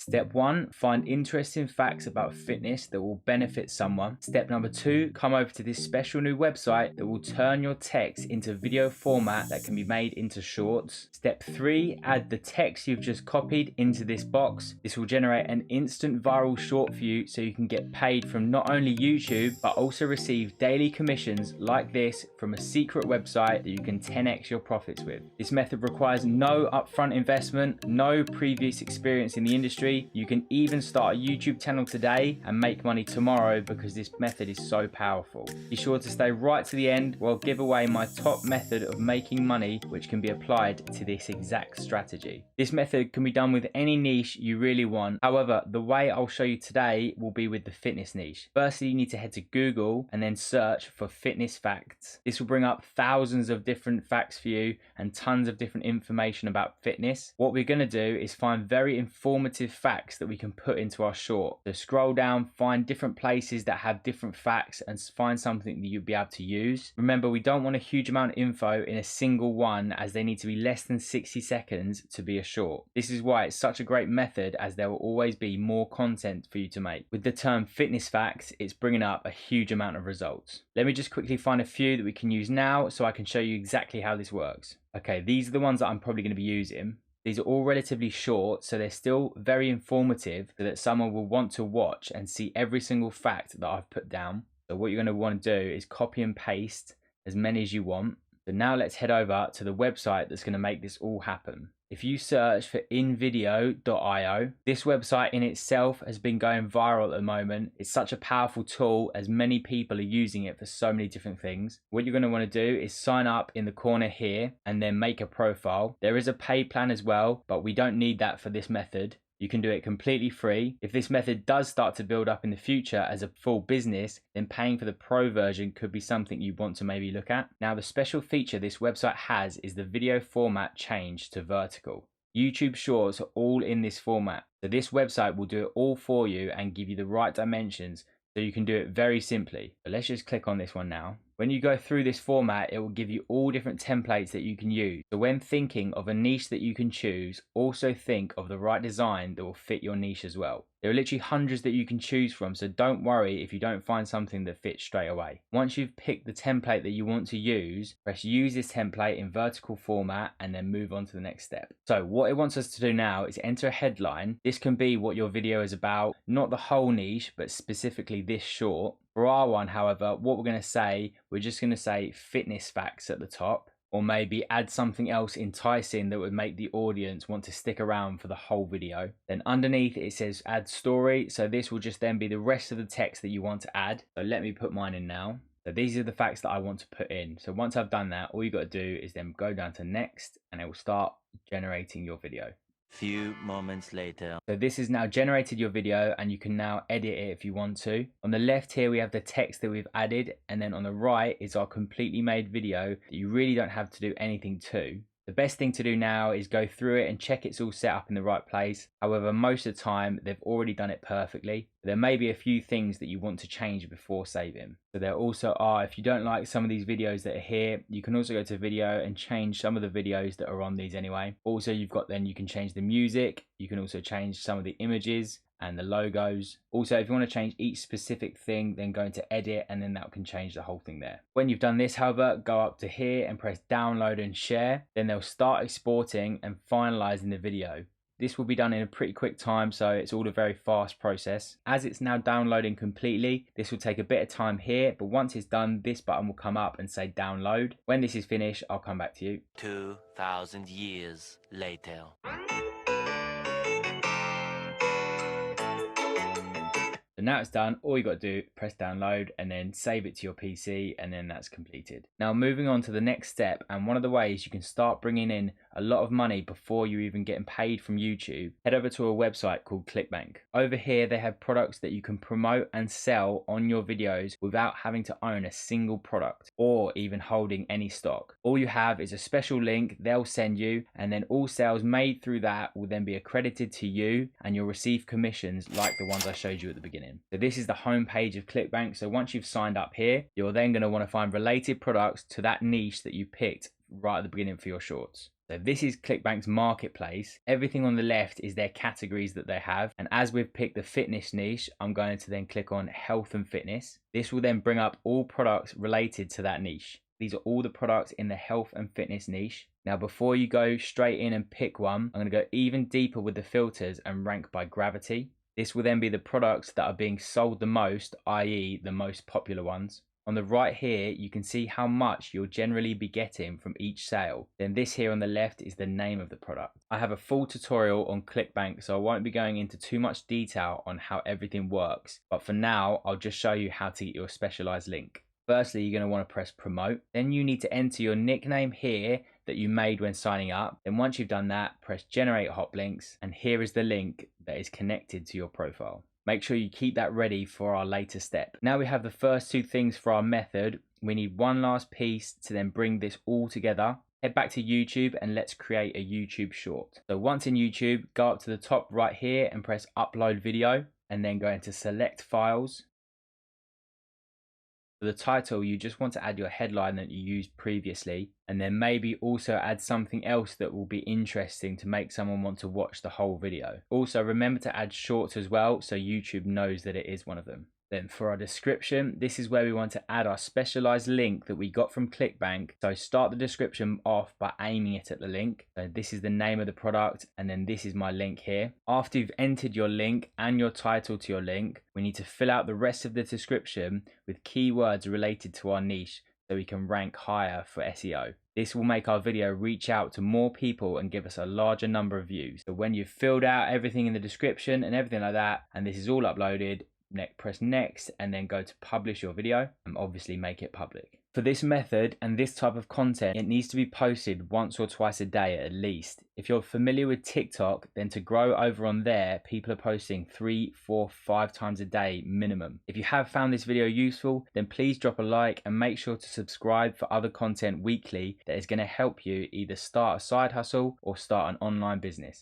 Step 1, find interesting facts about fitness that will benefit someone. Step number 2, come over to this special new website that will turn your text into video format that can be made into shorts. Step 3, add the text you've just copied into this box. This will generate an instant viral short for you so you can get paid from not only YouTube but also receive daily commissions like this from a secret website that you can 10x your profits with. This method requires no upfront investment, no previous experience in the industry. You can even start a YouTube channel today and make money tomorrow because this method is so powerful. Be sure to stay right to the end where I'll give away my top method of making money which can be applied to this exact strategy. This method can be done with any niche you really want. However, the way I'll show you today will be with the fitness niche. Firstly, you need to head to Google and then search for fitness facts. This will bring up thousands of different facts for you and tons of different information about fitness. What we're going to do is find very informative facts that we can put into our short. So scroll down, find different places that have different facts and find something that you'll be able to use. Remember, we don't want a huge amount of info in a single one as they need to be less than 60 seconds to be a short. This is why it's such a great method as there will always be more content for you to make. With the term fitness facts, it's bringing up a huge amount of results. Let me just quickly find a few that we can use now so I can show you exactly how this works. Okay, these are the ones that I'm probably going to be using. These are all relatively short, so they're still very informative so that someone will want to watch and see every single fact that I've put down. So what you're going to want to do is copy and paste as many as you want. So now let's head over to the website that's going to make this all happen. If you search for invideo.io, this website in itself has been going viral at the moment. It's such a powerful tool as many people are using it for so many different things. What you're going to want to do is sign up in the corner here and then make a profile. There is a paid plan as well, but we don't need that for this method. You can do it completely free. If this method does start to build up in the future as a full business, then paying for the pro version could be something you want to maybe look at. Now, the special feature this website has is the video format changed to vertical. YouTube Shorts are all in this format. So this website will do it all for you and give you the right dimensions so you can do it very simply. But let's just click on this one now. When you go through this format, it will give you all different templates that you can use. So when thinking of a niche that you can choose, also think of the right design that will fit your niche as well. There are literally hundreds that you can choose from, so don't worry if you don't find something that fits straight away. Once you've picked the template that you want to use, press use this template in vertical format and then move on to the next step. So what it wants us to do now is enter a headline. This can be what your video is about, not the whole niche, but specifically this short. For our one, however, what we're going to say, we're just going to say fitness facts at the top, or maybe add something else enticing that would make the audience want to stick around for the whole video. Then underneath it says add story. So this will just then be the rest of the text that you want to add. So let me put mine in now. So these are the facts that I want to put in. So once I've done that, all you got to do is then go down to next and it will start generating your video. Few moments later. So this has now generated your video and you can now edit it if you want to. On the left here we have the text that we've added, and then on the right is our completely made video that you really don't have to do anything to. The best thing to do now is go through it and check it's all set up in the right place. However, most of the time they've already done it perfectly. There may be a few things that you want to change before saving. So there also are, if you don't like some of these videos that are here, you can also go to video and change some of the videos that are on these anyway. Also, you can change the music. You can also change some of the images and the logos. Also, if you want to change each specific thing, then go into edit and then that can change the whole thing there. When you've done this, however, go up to here and press download and share. Then they'll start exporting and finalizing the video. This will be done in a pretty quick time, so it's all a very fast process. As it's now downloading completely, this will take a bit of time here, but once it's done, this button will come up and say download. When this is finished, I'll come back to you. 2,000 years later. So now it's done, all you got to do, press download and then save it to your PC, and then that's completed. Now moving on to the next step, and one of the ways you can start bringing in a lot of money before you even getting paid from YouTube, head over to a website called ClickBank. Over here they have products that you can promote and sell on your videos without having to own a single product or even holding any stock. All you have is a special link they'll send you, and then all sales made through that will then be accredited to you and you'll receive commissions like the ones I showed you at the beginning. So this is the home page of ClickBank. So once you've signed up here, you're then going to want to find related products to that niche that you picked right at the beginning for your shorts. So this is ClickBank's marketplace. Everything on the left is their categories that they have. And as we've picked the fitness niche, I'm going to then click on health and fitness. This will then bring up all products related to that niche. These are all the products in the health and fitness niche. Now, before you go straight in and pick one, I'm going to go even deeper with the filters and rank by gravity. This will then be the products that are being sold the most, i.e. the most popular ones. On the right here, you can see how much you'll generally be getting from each sale. Then this here on the left is the name of the product. I have a full tutorial on ClickBank, so I won't be going into too much detail on how everything works. But for now, I'll just show you how to get your specialized link. Firstly, you're going to want to press promote. Then you need to enter your nickname here that you made when signing up. Then once you've done that, press generate hot links. And here is the link that is connected to your profile. Make sure you keep that ready for our later step. Now we have the first two things for our method. We need one last piece to then bring this all together. Head back to YouTube and let's create a YouTube short. So once in YouTube, go up to the top right here and press upload video, and then go into select files. For the title, you just want to add your headline that you used previously, and then maybe also add something else that will be interesting to make someone want to watch the whole video. Also, remember to add shorts as well, so YouTube knows that it is one of them. Then for our description, this is where we want to add our specialized link that we got from ClickBank. So start the description off by aiming it at the link. So this is the name of the product, and then this is my link here. After you've entered your link and your title to your link, we need to fill out the rest of the description with keywords related to our niche so we can rank higher for SEO. This will make our video reach out to more people and give us a larger number of views. So when you've filled out everything in the description and everything like that, and this is all uploaded, press next and then go to publish your video and obviously make it public. For this method and this type of content, it needs to be posted once or twice a day at least. If you're familiar with TikTok, then to grow over on there, people are posting 3, 4, 5 times a day minimum. If you have found this video useful, then please drop a like and make sure to subscribe for other content weekly that is going to help you either start a side hustle or start an online business.